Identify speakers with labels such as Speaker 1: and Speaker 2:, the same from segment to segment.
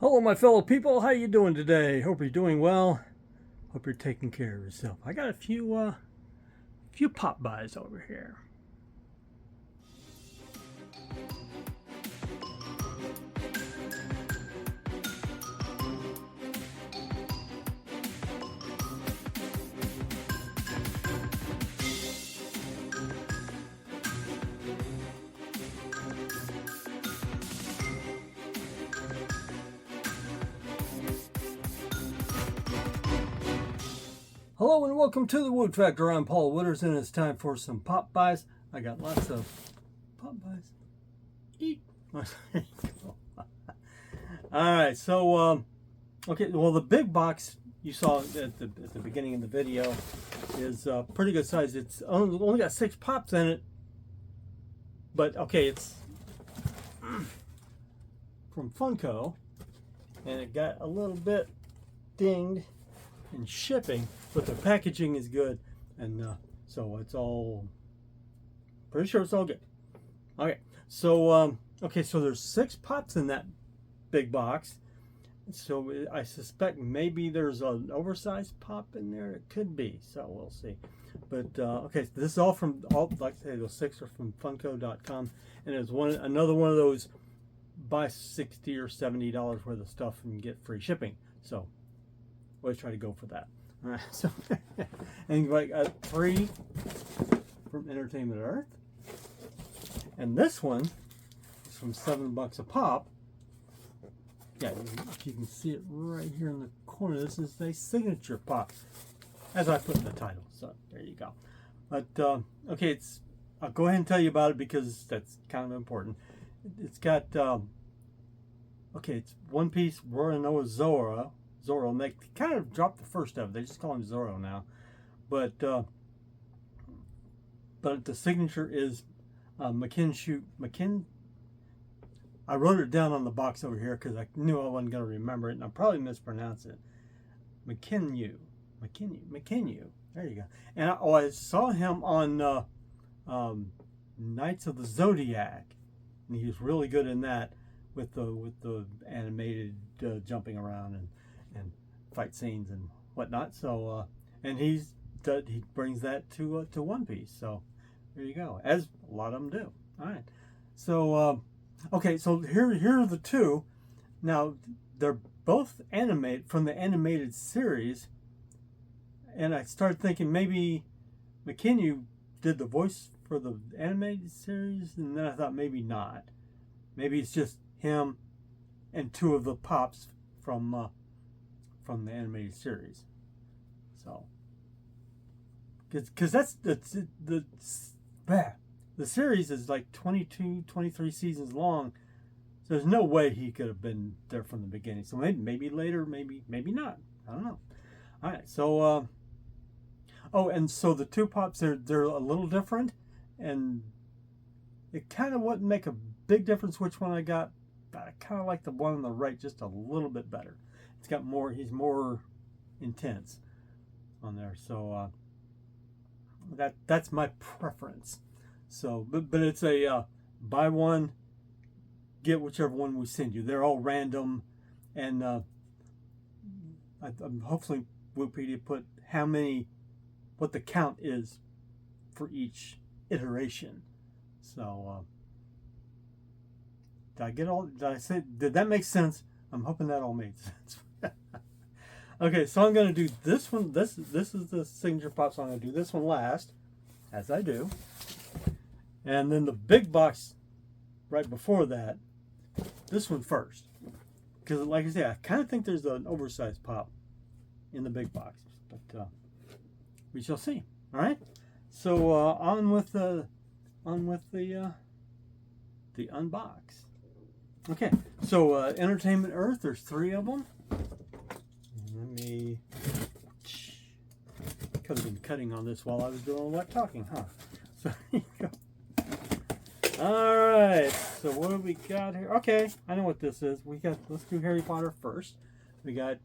Speaker 1: Hello, my fellow people. How you doing today? Hope you're doing well. Hope you're taking care of yourself. I got a few pop buys over here. Hello and welcome to the Woot Factor. I'm Paul Wooters and it's time for some pop buys. I got lots of pop buys. Eat. Alright, so okay, well the big box you saw at the beginning of the video is pretty good size. It's only got 6 pops in it. But okay, it's from Funko and it got a little bit dinged in shipping, but the packaging is good, and so it's all pretty sure it's all good. Okay, so so there's 6 pops in that big box, so I suspect maybe there's an oversized pop in there. It could be, so we'll see. But okay, so this is all like I say, those 6 are from Funko.com, and it's another one of those buy $60 or $70 worth of stuff and get free shipping. So always try to go for that. All right, so and like 3 from Entertainment Earth, and this one is from $7 a pop. Yeah, if you can see it right here in the corner, this is a signature pop, as I put in the title. So there you go. But okay, I'll go ahead and tell you about it because that's kind of important. It's got okay, it's one piece Roy and Noah Zorro, and they kind of dropped the first of it. They just call him Zorro now, but the signature is McKin. I wrote it down on the box over here because I knew I wasn't going to remember it, and I'll probably mispronounce it. McKinyu. There you go. And I saw him on Knights of the Zodiac, and he was really good in that with the animated jumping around and fight scenes and whatnot. So and he brings that to One Piece. So there you go, as a lot of them do. All right, so okay, so here are the 2. Now they're both animated from the animated series, and I started thinking maybe McKinyu did the voice for the animated series, and then I thought maybe not. Maybe it's just him and 2 of the pops from the animated series. So because that's the series is like 23 seasons long, so there's no way he could have been there from the beginning. So maybe later, maybe not, I don't know. All right, so oh, and so the 2 pops, they're a little different, and it kind of wouldn't make a big difference which one I got, but I kind of like the one on the right just a little bit better. It's got more, he's more intense on there. So that's my preference. So, but it's a buy one, get whichever one we send you. They're all random, and hopefully Wikipedia put what the count is for each iteration. So did that make sense? I'm hoping that all made sense. Okay, so I'm going to do this one. This is the signature pop, so I'm going to do this one last, as I do. And then the big box right before that, this one first. Because like I say, I kind of think there's an oversized pop in the big box. But we shall see. All right? So on with the unbox. Okay, so Entertainment Earth, there's 3 of them. Could have been cutting on this while I was doing all that talking, huh? So there you go. Alright, so what do we got here? Okay, I know what this is. Let's do Harry Potter first. We got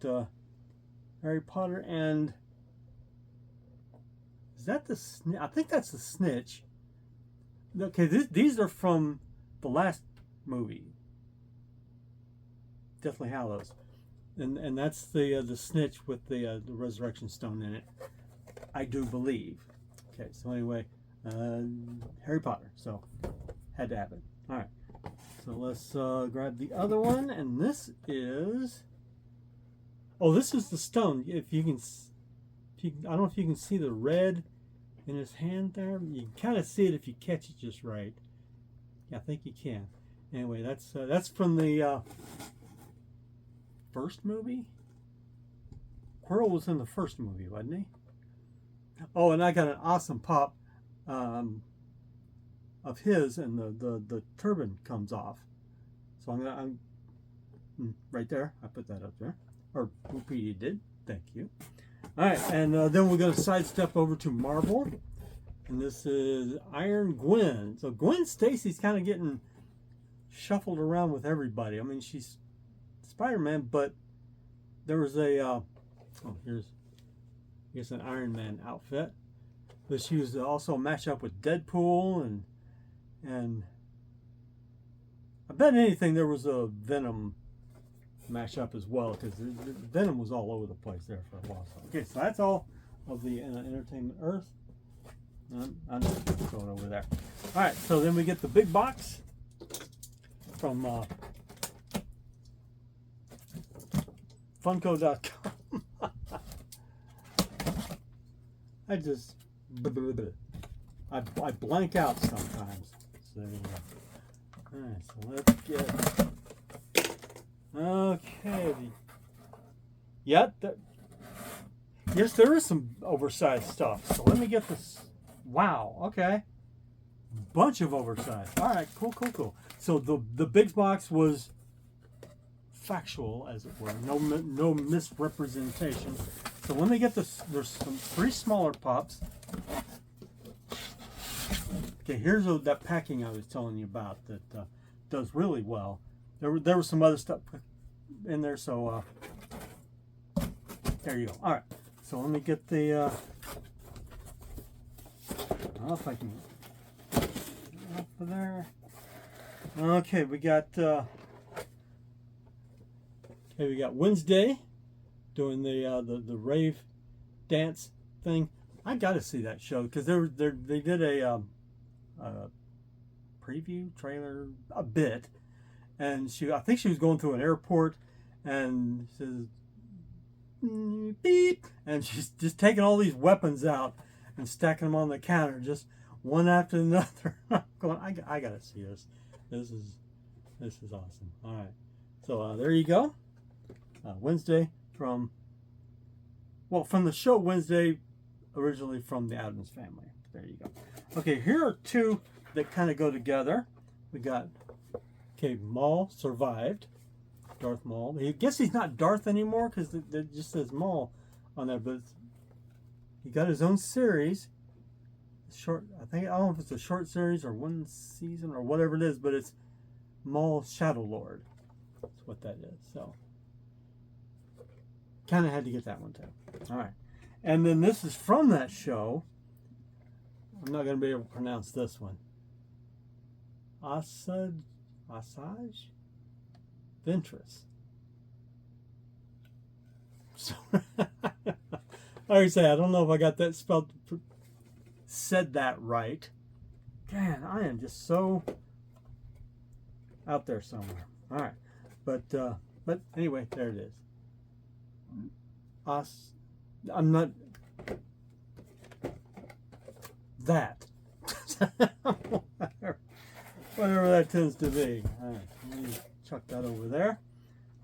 Speaker 1: Harry Potter and is that the I think that's the Snitch. Okay, these are from the last movie. definitely have those. And that's the snitch with the resurrection stone in it, I do believe. Okay, so anyway, Harry Potter. So had to have it. All right. So let's grab the other one, and this is. Oh, this is the stone. If you can, I don't know if you can see the red in his hand there. You can kind of see it if you catch it just right. Yeah, I think you can. Anyway, that's from the first movie. Quirrell was in the first movie, wasn't he? Oh, and I got an awesome pop of his, and the turban comes off. So I'm right there. I put that up there. Or Whoopie did. Thank you. All right, and then we're going to sidestep over to Marvel, and this is Iron Gwen. So Gwen Stacy's kind of getting shuffled around with everybody. I mean, she's Spider-Man, but there was a oh, here's an Iron Man outfit, but she was also a matchup with Deadpool, and I bet anything there was a Venom matchup as well, because Venom was all over the place there for a while. So, okay, so that's all of the Entertainment Earth. I'm just going over there. All right, so then we get the big box from Funko.com. I just I blank out sometimes. So there you go. All right, so let's get. Okay. Yep. Yes, there is some oversized stuff. So let me get this. Wow. Okay. Bunch of oversized. All right. Cool. So the big box was factual, as it were. No misrepresentation. So let me get this. There's some 3 smaller pops. Okay. Here's that packing I was telling you about that does really well. There was some other stuff in there, so there you go. All right, so let me get the. I don't know if I can. Up there. Okay, we got. We got Wednesday doing the rave dance thing. I got to see that show because they did a preview trailer a bit. And I think she was going through an airport, and says, beep, and she's just taking all these weapons out and stacking them on the counter, just one after another. I'm going, I gotta see this. This is awesome. All right, so there you go. Wednesday from the show Wednesday, originally from the Addams Family. There you go. Okay, here are 2 that kind of go together. We got. Okay, Maul survived. Darth Maul. I guess he's not Darth anymore because it just says Maul on there, but he got his own series. Short, I don't know if it's a short series or 1 season or whatever it is, but it's Maul Shadow Lord. That's what that is. So, kind of had to get that one too. All right, and then this is from that show. I'm not going to be able to pronounce this one. Asajj Ventress. So, I already say I don't know if I got that said that right. Man, I am just so out there somewhere. All right, but anyway, there it is. I'm not that. Whatever that tends to be. All right, let me chuck that over there.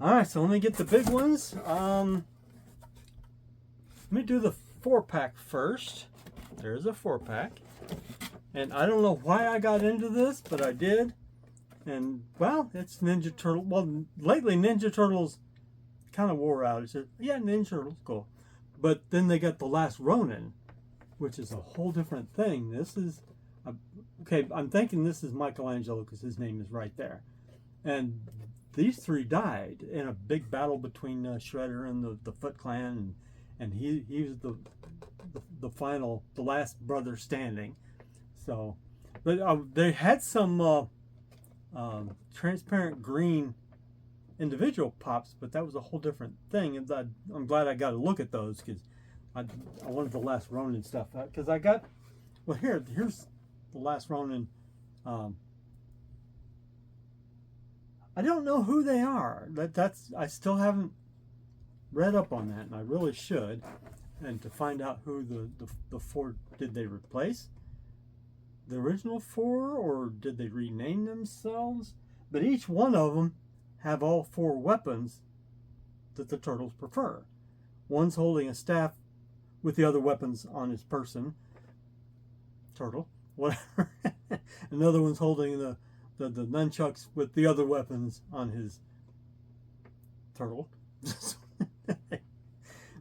Speaker 1: All right, so let me get the big ones. Let me do the 4-pack first. There's a 4-pack. And I don't know why I got into this, but I did. And, well, it's Ninja Turtle. Well, lately Ninja Turtles kind of wore out. It said, yeah, Ninja Turtles, cool. But then they got The Last Ronin, which is a whole different thing. This is... Okay, I'm thinking this is Michelangelo because his name is right there. And these 3 died in a big battle between Shredder and the Foot Clan, and he was the final, the last brother standing. So, but they had some transparent green individual pops, but that was a whole different thing. And I'm glad I got to look at those because I wanted the Last Ronin stuff because I got, well, here's the Last Ronin. I don't know who they are. I still haven't read up on that, and I really should. And to find out who the four, did they replace the original four, or did they rename themselves? But each one of them have all four weapons that the turtles prefer. One's holding a staff with the other weapons on his person, turtle, whatever. Another one's holding the nunchucks with the other weapons on his turtle.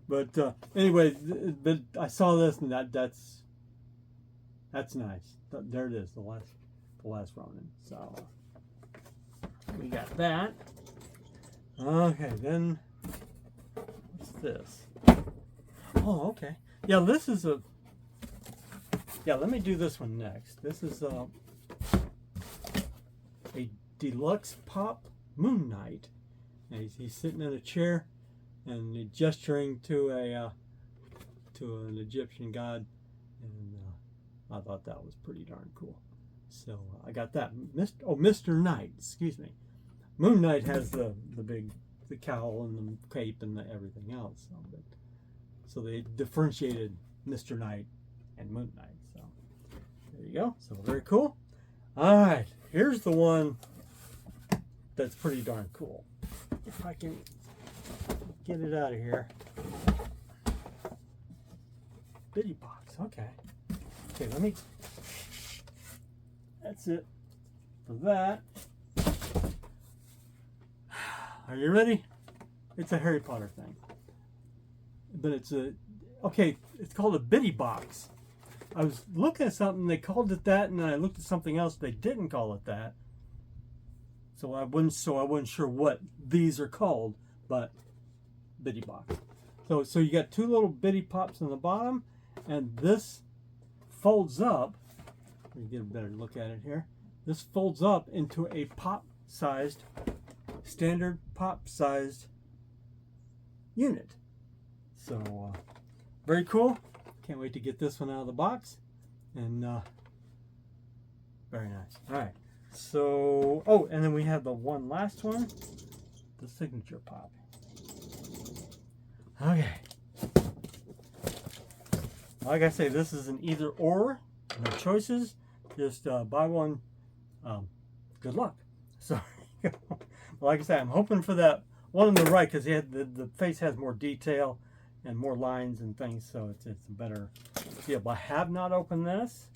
Speaker 1: But anyway, but I saw this, and that's nice. There it is, the last Ronin. So we got that. Okay, then what's this? Oh, okay. Yeah, this is a. Yeah, let me do this one next. This is a deluxe pop Moon Knight. And he's sitting in a chair and he's gesturing to an Egyptian god, and I thought that was pretty darn cool. So I got that. Mr. Knight, excuse me. Moon Knight has the cowl and the cape and everything else. So they differentiated Mr. Knight and Moon Knight. So there you go. So very cool. All right, here's the one that's pretty darn cool. If I can get it out of here. Bitty box. Okay. Okay, let me. That's it for that. Are you ready? It's a Harry Potter thing. But it's it's called a bitty box. I was looking at something, they called it that, and then I looked at something else, they didn't call it that. So I wasn't sure what these are called, but bitty box. So you got two little bitty pops on the bottom, and this folds up. Let me get a better look at it here. This folds up into a pop-sized, standard pop-sized unit. So very cool. Can't wait to get this one out of the box. And very nice. All right. So, oh, and then we have the one last one, the signature pop. Okay. Like I say, this is an either or, no choices. Just buy one. Good luck. So, like I say, I'm hoping for that one on the right because the face has more detail and more lines and things, so it's a better deal. But I have not opened this.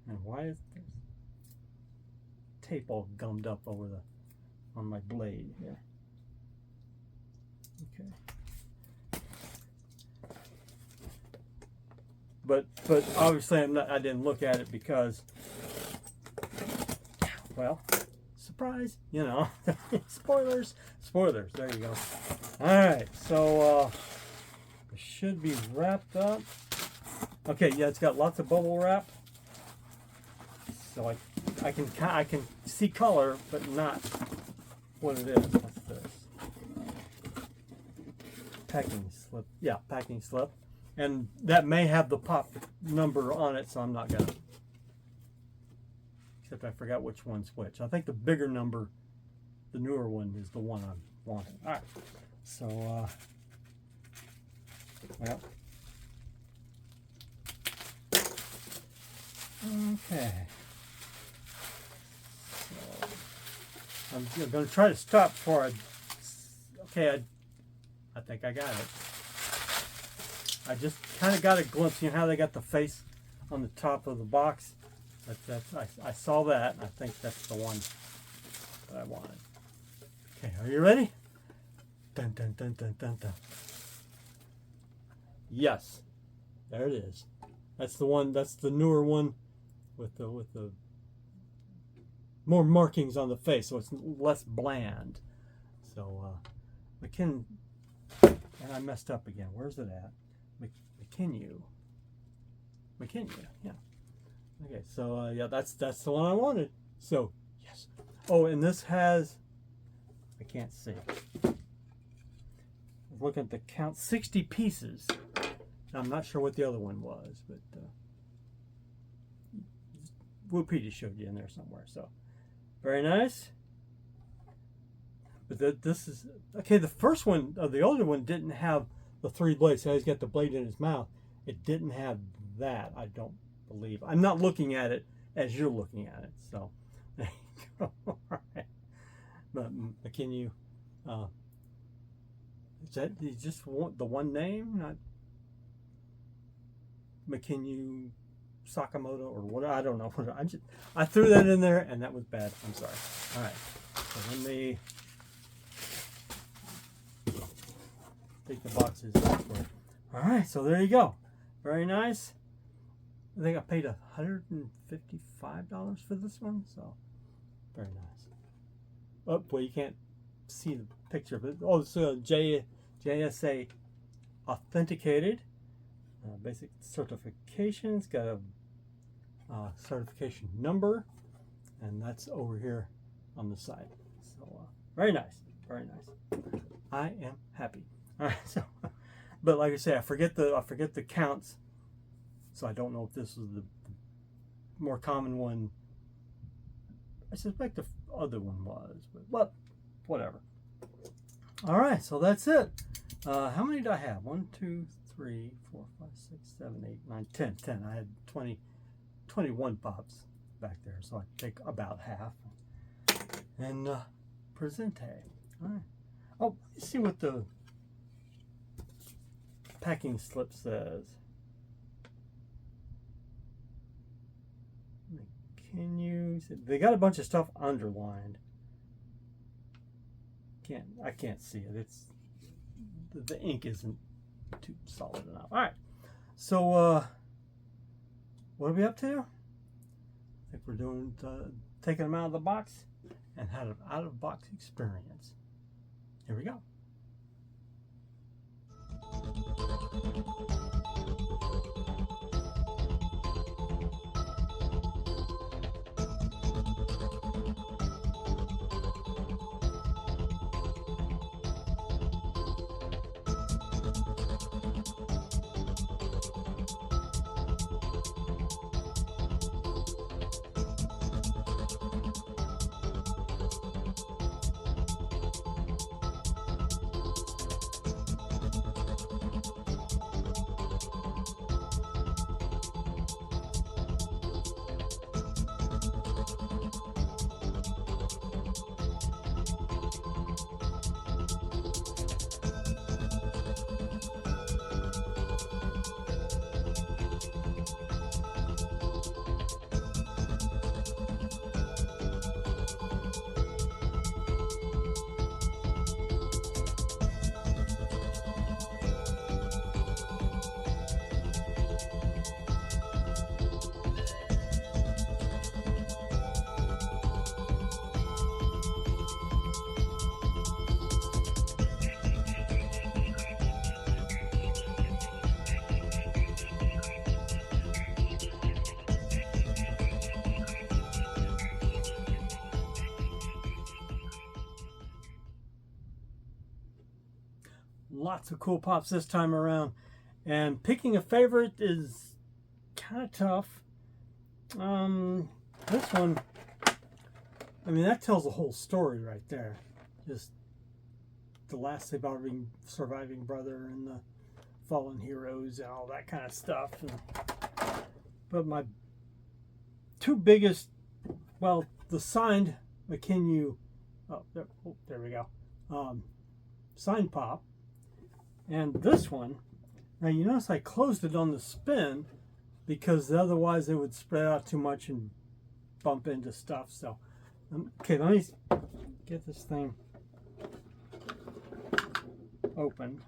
Speaker 1: And why is this tape all gummed up on my blade here? Okay. But obviously I didn't look at it because, well, surprise, you know. Spoilers. There you go. All right, so it should be wrapped up. Okay, yeah, it's got lots of bubble wrap, so I can see color, but not what it is. What's this? Packing slip. Yeah, packing slip. And that may have the pop number on it, so I'm not gonna. Except I forgot which one's which. I think the bigger number, the newer one, is the one I'm wanting. All right. So, well. Okay. So, I'm going to try to stop before okay, I think I got it. I just kind of got a glimpse. You know how they got the face on the top of the box? I saw that, and I think that's the one that I wanted. Okay, are you ready? Dun, dun, dun, dun, dun, dun. Yes, there it is. That's the one. That's the newer one with the more markings on the face, so it's less bland. So McKin, and I messed up again. Where's it at? McKinney, yeah. Okay, so yeah, that's the one I wanted. So yes. Oh, and this has I can't see. Looking at the count, 60 pieces. I'm not sure what the other one was, but Woot showed you in there somewhere. So very nice. But this is okay. The first one, the older one, didn't have the 3 blades. So he's got the blade in his mouth. It didn't have that. I don't believe. I'm not looking at it as you're looking at it. So there you go. All right. But can you? Is that just the one name, not McKinyu Sakamoto or what? I don't know. I threw that in there and that was bad. I'm sorry. All right. So let me take the boxes out for it. All right. So there you go. Very nice. I think I paid $155 for this one. So very nice. Oh, well, you can't see the picture, but oh, so JSA authenticated, basic certifications, got a certification number, and that's over here on the side. So very nice, very nice. I am happy. All right, so but like I say, I forget the counts, so I don't know if this is the more common one. I suspect the other one was, but whatever. All right, so that's it. How many do I have? 1, 2, 3, 4, 5, 6, 7, 8, 9, 10. 10. I had 21 pops back there, so I take about half. And presente. All right. Oh, let me see what the packing slip says. Can you? They got a bunch of stuff underlined. I can't see it. It's the ink isn't too solid enough. All right. So what are we up to? I think we're doing taking them out of the box and had an out of box experience. Here we go. Lots of cool pops this time around, and picking a favorite is kind of tough. This one, I mean, that tells the whole story right there. Just the last surviving brother and the fallen heroes and all that kind of stuff. But my two biggest, well, the signed McKinyu, there we go, signed pop. And this one, now you notice I closed it on the spin because otherwise it would spread out too much and bump into stuff. So, okay, let me get this thing open.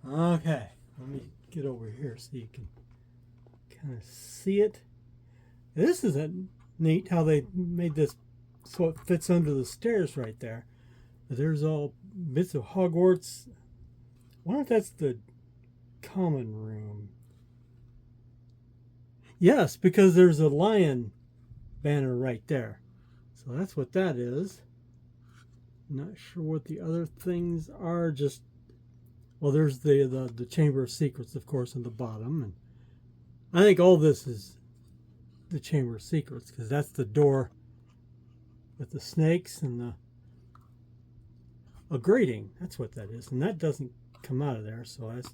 Speaker 1: Okay, let me get over here so you can kind of see it. This is neat how they made this so it fits under the stairs right there. There's all bits of Hogwarts. I wonder if that's the common room. Yes, because there's a lion banner right there. So that's what that is. Not sure what the other things are. Just, well, there's the Chamber of Secrets, of course, on the bottom. And I think all this is the Chamber of Secrets, because that's the door with the snakes and a grating. That's what that is. And that doesn't come out of there. So that's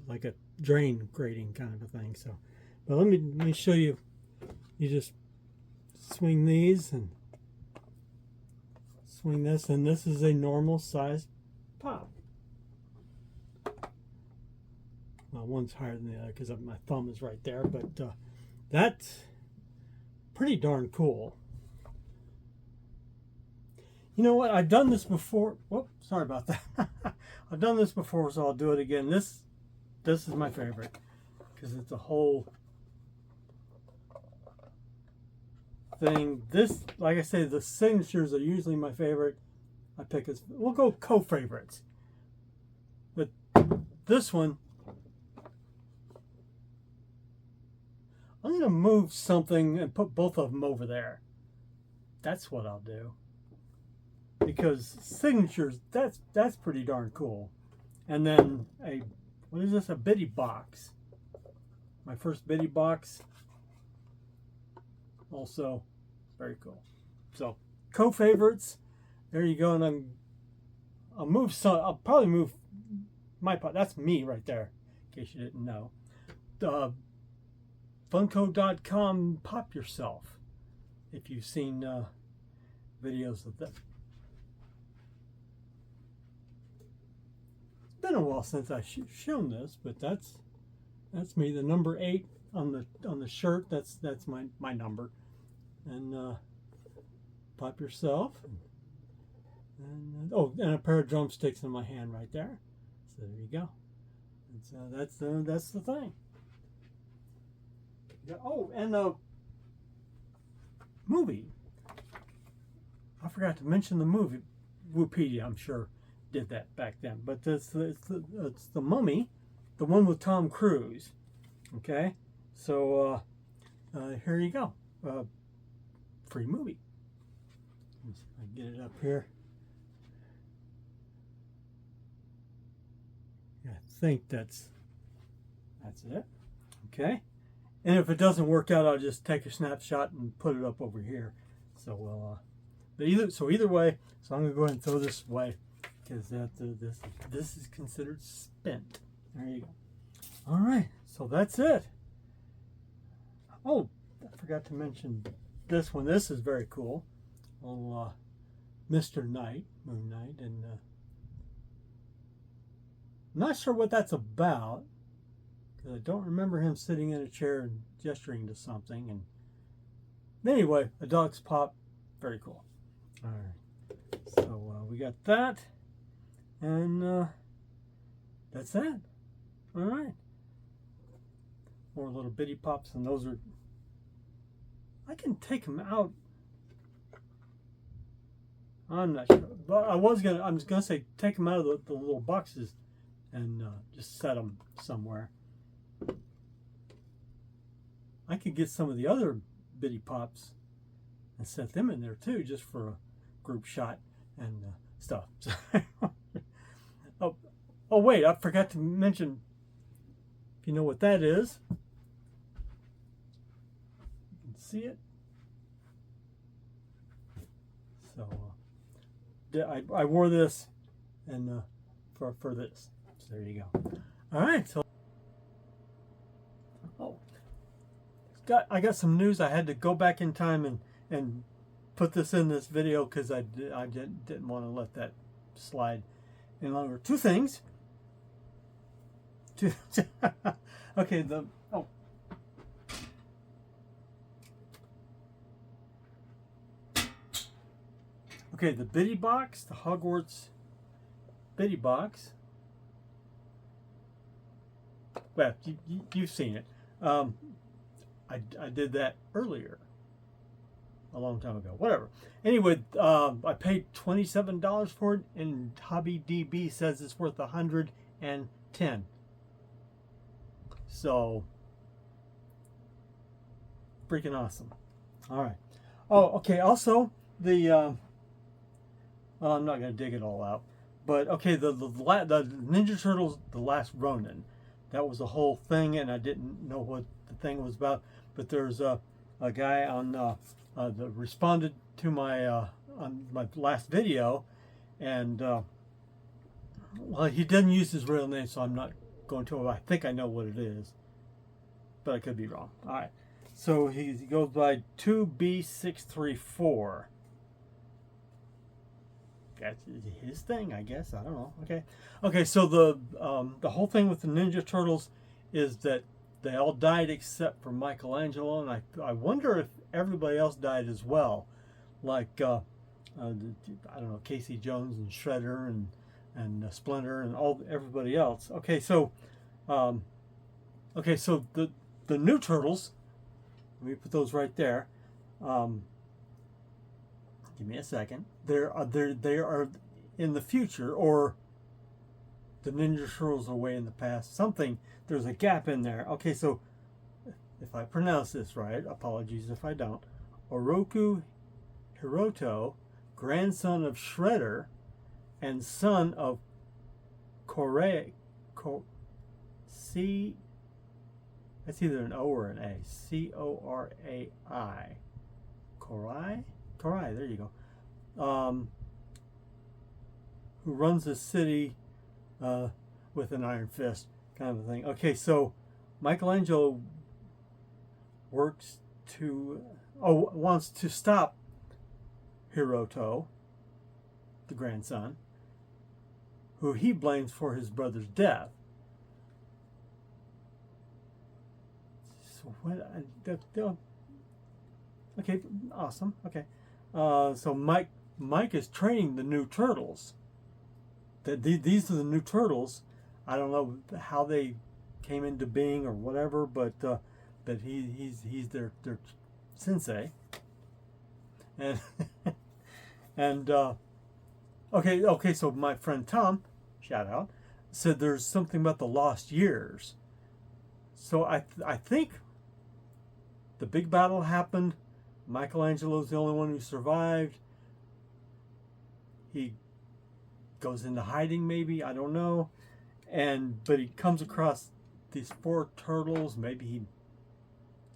Speaker 1: like a drain grating kind of a thing. So, but let me show you. You just swing these and swing this, and this is a normal size pop. Well, one's higher than the other because my thumb is right there, but that's pretty darn cool. You know what? I've done this before. Whoop, sorry about that. I've done this before, so I'll do it again. This is my favorite because it's a whole thing. This, like I say, the signatures are usually my favorite. I pick as, we'll go co-favorites. But this one, I'm going to move something and put both of them over there. That's what I'll do. Because signatures, that's pretty darn cool. And then what is this? A bitty box. My first bitty box. Also very cool. So co-favorites, there you go. And I'll probably move my pot. That's me right there, in case you didn't know. Funko.com Pop Yourself, if you've seen videos of that. It's been a while since I've shown this, but that's me. The number 8 on the shirt, that's my number. And Pop Yourself, and a pair of drumsticks in my hand right there. So there you go. And so that's the thing. Oh, and the movie. I forgot to mention the movie. Wikipedia, I'm sure, did that back then. But it's the Mummy, the one with Tom Cruise. Okay, so here you go. Free movie. Let me see if I can get it up here. Yeah, I think that's it. Okay. And if it doesn't work out, I'll just take a snapshot and put it up over here. So we'll, either way, so I'm gonna go ahead and throw this away because this is considered spent. There you go. All right, so that's it. Oh, I forgot to mention this one. This is very cool. Well, Mr. Knight, Moon Knight, and I'm not sure what that's about. I don't remember him sitting in a chair and gesturing to something. And anyway, a dog's pop, very cool. All right, so we got that, and that's that. All right, more little bitty pops, and those are. I can take them out. I'm not sure, but I'm just gonna say take them out of the little boxes, and just set them somewhere. I could get some of the other bitty pops and set them in there too, just for a group shot and stuff. Oh, wait, I forgot to mention, if you know what that is, you can see it. So I wore this and for this. So there you go. All right, so I got some news. I had to go back in time and put this in this video because I didn't want to let that slide any longer. Two things. Okay, okay, the bitty box, the Hogwarts bitty box. Well, you've seen it. I did that earlier, a long time ago. Whatever. Anyway, I paid $27 for it, and Hobby DB says it's worth $110. So freaking awesome. All right. Oh, okay. Also, the well, I'm not gonna dig it all out, but okay, the Ninja Turtles, the Last Ronin, that was a whole thing, and I didn't know what the thing was about. But there's a guy on that responded to my on my last video, and well, he didn't use his real name, so I'm not going to. I think I know what it is, but I could be wrong. All right. So he goes by 2B634. That's his thing, I guess. I don't know. Okay. Okay. So the whole thing with the Ninja Turtles is that they all died except for Michelangelo, and I wonder if everybody else died as well, like I don't know, Casey Jones and Shredder and Splinter and everybody else. Okay. So the new Turtles. Let me put those right there. Give me a second. They are in the future, or the Ninja Turtles are way in the past. Something, there's a gap in there. Okay, so if I pronounce this right, apologies if I don't. Oroku Hiroto, grandson of Shredder, and son of that's either an O or an A. Corai. Corai, there you go. Who runs the city with an iron fist, kind of a thing. Okay, so Michelangelo wants to stop Hiroto, the grandson, who he blames for his brother's death. Okay, awesome. Okay, so Mike is training the new turtles. These are the new turtles. I don't know how they came into being or whatever, but he's their sensei. And and okay. So my friend Tom, shout out, said there's something about the lost years. So I think the big battle happened. Michelangelo's the only one who survived. He goes into hiding, maybe, I don't know. But he comes across these 4 turtles. Maybe he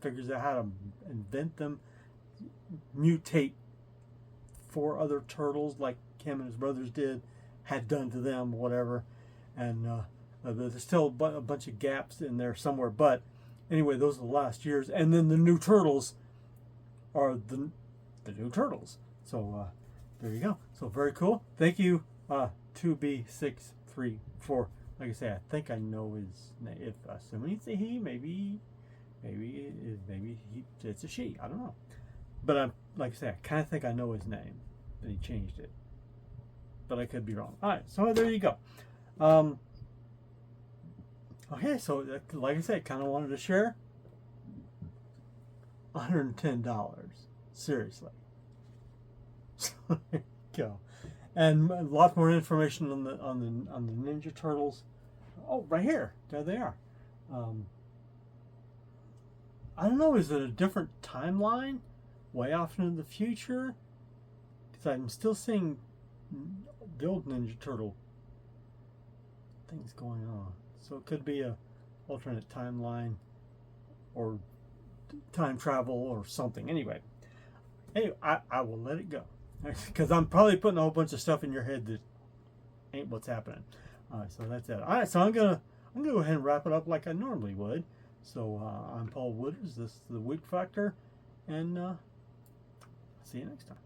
Speaker 1: figures out how to invent them, mutate 4 other turtles like him and his brothers had done to them, whatever. And there's still a bunch of gaps in there somewhere. But anyway, those are the last years. And then the new turtles are the new turtles. So there you go. So very cool. Thank you, 2B634. Like I say, I think I know his name. If assuming it's a he, maybe it's a she. I don't know. But like I say, I kind of think I know his name. But he changed it. But I could be wrong. All right. So there you go. Okay, so like I said, kind of wanted to share. $110, seriously. So there you go, and a lot more information on the Ninja Turtles. Oh, right here, there they are. I don't know. Is it a different timeline, way off into the future? Because I'm still seeing the old Ninja Turtle things going on. So it could be a alternate timeline or time travel or something. Anyway, I will let it go because I'm probably putting a whole bunch of stuff in your head that ain't what's happening. All right, so that's it. All right, so I'm gonna go ahead and wrap it up like I normally would. So I'm Paul Wooters. This is the Woot Factor, and see you next time.